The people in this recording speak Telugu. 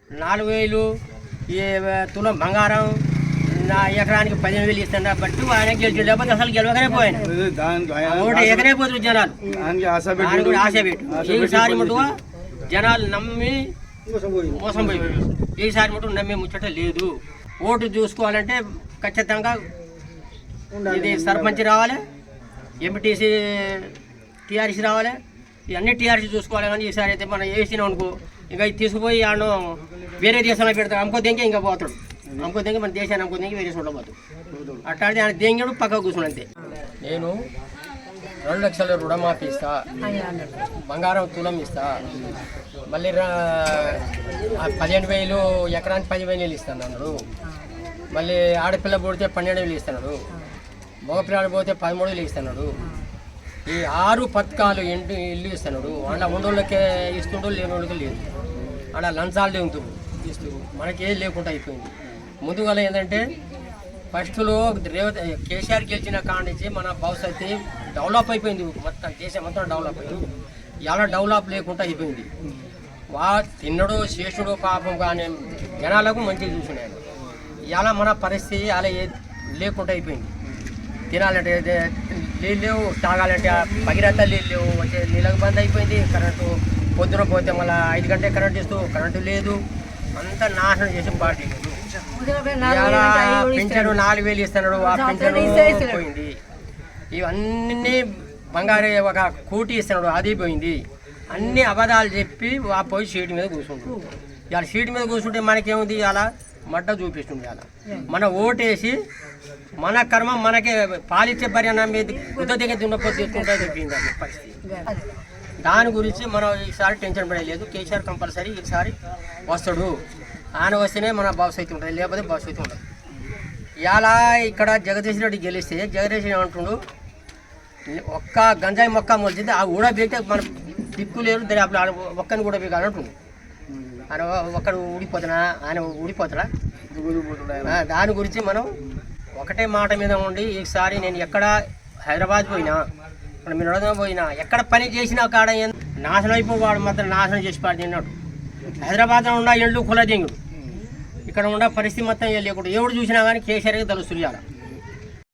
4000 ఈ తులం బంగారం నా ఎకరానికి 15,000 ఇస్తాను బట్టి ఆయన గెలిచి లేకపోతే అసలు గెలవకనే పోయాను. ఓటు ఎకరే పోతున్నారు జనాలు, ఆశ పెట్టి. ఈసారి మటుగా జనాలు నమ్మి మోసం పోయి ఈసారి మటుకు నమ్మే ముచ్చట లేదు. ఓటు చూసుకోవాలంటే ఖచ్చితంగా ఇది సర్పంచ్ రావాలి, ఎంపీటీసీ టీఆర్సీ రావాలి, ఇవన్నీ టీఆర్సీ చూసుకోవాలి. కానీ ఈసారి అయితే మనం వేసినాం అనుకో ఇంకా ఇది తీసుకుపోయి ఆడు వేరే దేశంలో పెడతాడు, అమ్ముకో దెంగే ఇంకా పోతాడు, అమ్ముకో దెంగే మన దేశాన్ని అమ్ముకో దెంగి వేరే చోట్ల పోతాడు. అట్లాంటి ఆయన దెంగడు పక్కకు కూర్చుని అంతే. నేను 2 లక్షల రుణమాఫీ ఇస్తా, బంగారం తులం ఇస్తా, మళ్ళీ 15,000 ఎకరానికి 10,000 ఇస్తాను అన్నాడు. మళ్ళీ ఆడపిల్ల పుడితే 12,000 ఇస్తున్నాడు, మగపిల్లాడు పోతే 13,000 ఇస్తున్నాడు. ఈ 6 పథకాలు ఇల్లు ఇస్తున్నాడు. అలా ఉండోళ్ళకే ఇస్తుండో లేనోళ్ళకి లేదు, అలా లంచాలు లేవుతురు ఇస్తారు. మనకేం లేకుండా అయిపోయింది. ముందుగా ఏంటంటే ఫస్ట్లో కేసీఆర్ గెలిచిన కాడి నుంచి మన భవిష్యత్తు డెవలప్ అయిపోయింది, మొత్తం దేశం మొత్తం డెవలప్ అయింది. ఇలా డెవలప్ లేకుండా అయిపోయింది. తిన్నడో శేషుడో పాపం కానీ జనాలకు మంచిగా చూసినాడు. ఇలా మన పరిస్థితి అలా లేకుండా అయిపోయింది. తినాలంటే నీళ్ళు లేవు, తాగాలంటే భగీరథ నీళ్ళు లేవు, వచ్చే నీళ్ళకు బంద్ అయిపోయింది. కరెంటు పొద్దున పోతే మళ్ళీ 5 గంటల కరెంట్ ఇస్తూ కరెంటు లేదు, అంతా నాశనం చేసి పార్టీ. పింఛను 4,000 ఇస్తున్నాడు, ఆ పింఛను పోయింది. ఇవన్నీ బంగారు ఒక కూటి ఇస్తున్నాడు, అది పోయింది. అన్ని అబద్ధాలు చెప్పి ఆ పోయి సీటు మీద కూర్చుంటాడు. ఇవాళ సీటు మీద కూర్చుంటే మనకేముంది, అలా మడ్డ చూపిస్తుంది. అలా మన ఓటేసి మన కర్మ మనకే పాలిచ్చే పర్యాణ మీద గుద్ద దగ్గర దున్నపోతే తీసుకుంటే చెప్పింది అది పరిస్థితి. దాని గురించి మనం ఈసారి టెన్షన్ పడలేదు. కేసీఆర్ కంపల్సరీ ఈసారి వస్తాడు, ఆయన వస్తేనే మన భవిష్యత్తు ఉంటుంది, లేకపోతే భవిష్యత్తు ఉండదు. ఇలా ఇక్కడ జగదీష్ రెడ్డి గెలిస్తే జగదీష్ ఏమంటుండు, ఒక్క గంజాయి మొక్క మొలిచింది ఆ కూడా బీగితే మన దిక్కు లేరు, ఒక్కని కూడా బీగాలి అంటుండు. ఆయన ఒక్కడు ఊడిపోతున్నా, ఆయన ఊడిపోతాడా? దాని గురించి మనం ఒకటే మాట మీద ఉండి ఈసారి నేను ఎక్కడ హైదరాబాద్ పోయినా, ఇక్కడ మీరు పోయినా, ఎక్కడ పని చేసినా కాడ నాశనం అయిపోవాడు మాత్రం నాశనం చేసి పాడినాడు. హైదరాబాద్లో ఉన్న ఇళ్ళు కులదింగుడు, ఇక్కడ ఉన్న పరిస్థితి మొత్తం లేకుండా ఎవడు చూసినా కానీ కేసీఆర్కి తెలుస్తుంది.